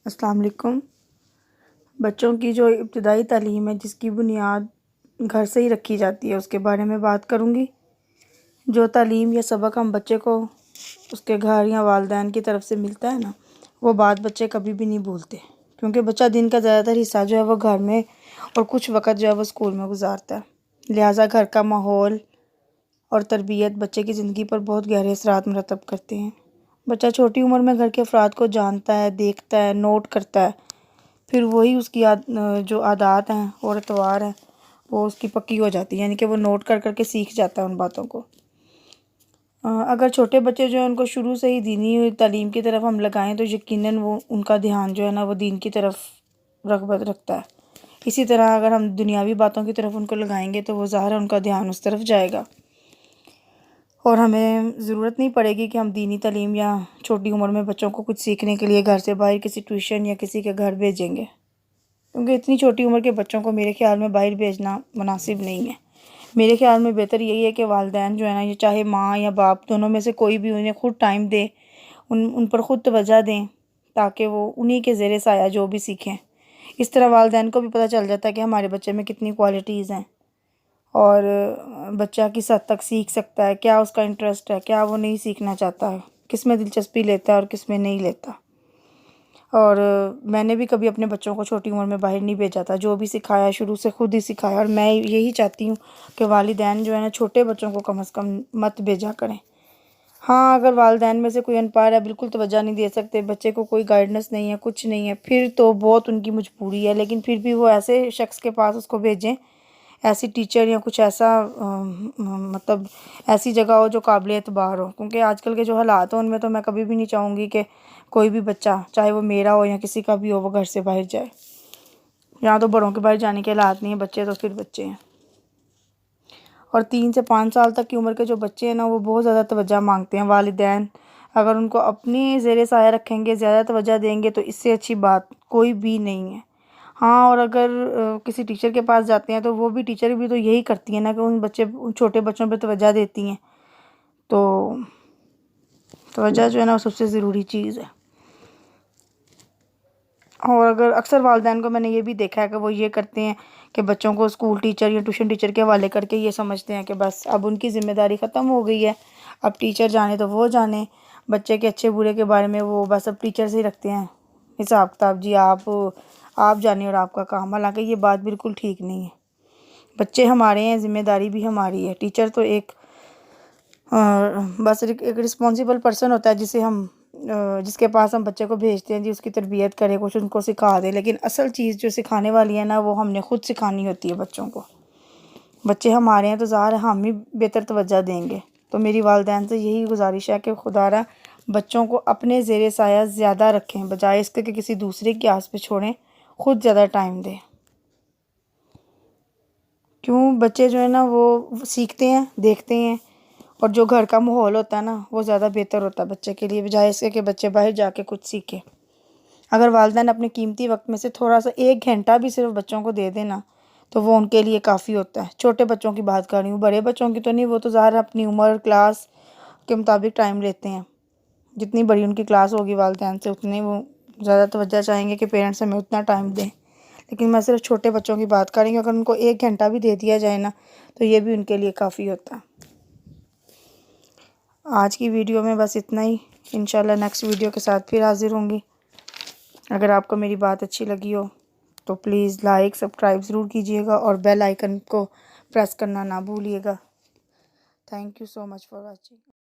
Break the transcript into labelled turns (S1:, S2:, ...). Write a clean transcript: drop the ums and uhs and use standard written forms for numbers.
S1: السلام علیکم۔ بچوں کی جو ابتدائی تعلیم ہے جس کی بنیاد گھر سے ہی رکھی جاتی ہے اس کے بارے میں بات کروں گی۔ جو تعلیم یا سبق ہم بچے کو اس کے گھر یا والدین کی طرف سے ملتا ہے نا، وہ بات بچے کبھی بھی نہیں بھولتے، کیونکہ بچہ دن کا زیادہ تر حصہ جو ہے وہ گھر میں اور کچھ وقت جو ہے وہ اسکول میں گزارتا ہے۔ لہٰذا گھر کا ماحول اور تربیت بچے کی زندگی پر بہت گہرے اثرات مرتب کرتے ہیں۔ بچہ چھوٹی عمر میں گھر کے افراد کو جانتا ہے، دیکھتا ہے، نوٹ کرتا ہے، پھر وہی اس کی جو عادات ہیں اور اطوار ہیں وہ اس کی پکی ہو جاتی ہے، یعنی کہ وہ نوٹ کر کر کے سیکھ جاتا ہے ان باتوں کو۔ اگر چھوٹے بچے جو ہیں ان کو شروع سے ہی دینی تعلیم کی طرف ہم لگائیں تو یقیناً وہ ان کا دھیان جو ہے نا وہ دین کی طرف رغبت رکھتا ہے۔ اسی طرح اگر ہم دنیاوی باتوں کی طرف ان کو لگائیں گے تو وہ ظاہر ہے ان کا دھیان اس طرف جائے گا، اور ہمیں ضرورت نہیں پڑے گی کہ ہم دینی تعلیم یا چھوٹی عمر میں بچوں کو کچھ سیکھنے کے لیے گھر سے باہر کسی ٹیوشن یا کسی کے گھر بھیجیں گے، کیونکہ اتنی چھوٹی عمر کے بچوں کو میرے خیال میں باہر بھیجنا مناسب نہیں ہے۔ میرے خیال میں بہتر یہی ہے کہ والدین جو ہے نا، یہ چاہے ماں یا باپ دونوں میں سے کوئی بھی، انہیں خود ٹائم دے، ان پر خود توجہ دیں، تاکہ وہ انہی کے زیر سایہ جو بھی سیکھیں۔ اس طرح والدین کو بھی پتہ چل جاتا ہے کہ ہمارے بچے میں کتنی کوالٹیز ہیں، اور بچہ کس حد تک سیکھ سکتا ہے، کیا اس کا انٹرسٹ ہے، کیا وہ نہیں سیکھنا چاہتا ہے، کس میں دلچسپی لیتا ہے اور کس میں نہیں لیتا۔ اور میں نے بھی کبھی اپنے بچوں کو چھوٹی عمر میں باہر نہیں بھیجا تھا، جو بھی سکھایا شروع سے خود ہی سکھایا، اور میں یہی چاہتی ہوں کہ والدین جو ہے نا چھوٹے بچوں کو کم از کم مت بھیجا کریں۔ ہاں، اگر والدین میں سے کوئی انپڑھ ہے، بالکل توجہ نہیں دے سکتے، بچے کو کوئی گائیڈنس نہیں ہے، کچھ نہیں ہے، پھر تو بہت ان کی مجبوری ہے، لیکن پھر بھی وہ ایسے شخص کے پاس اس کو بھیجیں، ایسی ٹیچر یا کچھ ایسا مطلب ایسی جگہ ہو جو قابل اعتبار ہو، کیونکہ آج کل کے جو حالات ہیں ان میں تو میں کبھی بھی نہیں چاہوں گی کہ کوئی بھی بچہ، چاہے وہ میرا ہو یا کسی کا بھی ہو، وہ گھر سے باہر جائے۔ یہاں تو بڑوں کے باہر جانے کے حالات نہیں ہیں، بچے تو پھر بچے ہیں۔ اور 3 سے 5 سال تک کی عمر کے جو بچے ہیں نا، وہ بہت زیادہ توجہ مانگتے ہیں۔ والدین اگر ان کو اپنی زیر سایہ رکھیں گے، زیادہ توجہ دیں گے، تو اس سے اچھی بات کوئی بھی نہیں ہے۔ ہاں، اور اگر کسی ٹیچر کے پاس جاتے ہیں تو وہ بھی ٹیچر بھی تو یہی کرتی ہیں نا کہ ان چھوٹے بچوں پہ توجہ دیتی ہیں، تو توجہ جو ہے نا وہ سب سے ضروری چیز ہے۔ اور اگر اکثر والدین کو میں نے یہ بھی دیکھا ہے کہ وہ یہ کرتے ہیں کہ بچوں کو اسکول ٹیچر یا ٹیوشن ٹیچر کے حوالے کر کے یہ سمجھتے ہیں کہ بس اب ان کی ذمہ داری ختم ہو گئی ہے، اب ٹیچر جانے تو وہ جانے، بچے کے اچھے برے کے بارے میں وہ بس اب ٹیچر سے ہی رکھتے ہیں حساب کتاب، جی آپ جانے اور آپ کا کام۔ حالانکہ یہ بات بالکل ٹھیک نہیں ہے، بچے ہمارے ہیں، ذمہ داری بھی ہماری ہے۔ ٹیچر تو ایک بس ایک رسپانسیبل پرسن ہوتا ہے جس کے پاس ہم بچے کو بھیجتے ہیں، جی اس کی تربیت کرے، کچھ ان کو سکھا دے، لیکن اصل چیز جو سکھانے والی ہے نا وہ ہم نے خود سکھانی ہوتی ہے بچوں کو۔ بچے ہمارے ہیں تو ظاہر ہم ہی بہتر توجہ دیں گے۔ تو میری والدین سے یہی گزارش ہے کہ خدا را بچوں کو اپنے زیر سایہ زیادہ رکھیں، بجائے اس کے کہ کسی دوسرے کی آس پہ چھوڑیں، خود زیادہ ٹائم دیں۔ کیوں؟ بچے جو ہے نا وہ سیکھتے ہیں، دیکھتے ہیں، اور جو گھر کا ماحول ہوتا ہے نا وہ زیادہ بہتر ہوتا ہے بچے کے لیے، بجائے اس کے کہ بچے باہر جا کے کچھ سیکھیں۔ اگر والدین اپنے قیمتی وقت میں سے تھوڑا سا 1 گھنٹہ بھی صرف بچوں کو دے دینا تو وہ ان کے لیے کافی ہوتا ہے۔ چھوٹے بچوں کی بات کر رہی ہوں، بڑے بچوں کی تو نہیں، وہ تو ظاہر اپنی عمر کلاس کے مطابق ٹائم لیتے ہیں، جتنی بڑی ان کی کلاس ہوگی والدین سے اتنے وہ زیادہ توجہ چاہیں گے کہ پیرنٹس ہمیں اتنا ٹائم دیں، لیکن میں صرف چھوٹے بچوں کی بات کر رہی ہوں۔ اگر ان کو 1 گھنٹہ بھی دے دیا جائے نا تو یہ بھی ان کے لیے کافی ہوتا ہے۔ آج کی ویڈیو میں بس اتنا ہی، انشاءاللہ نیکسٹ ویڈیو کے ساتھ پھر حاضر ہوں گی۔ اگر آپ کو میری بات اچھی لگی ہو تو پلیز لائک سبسکرائب ضرور کیجیے گا، اور بیل آئیکن کو پریس کرنا نہ بھولیے گا۔ Thank you so much for watching.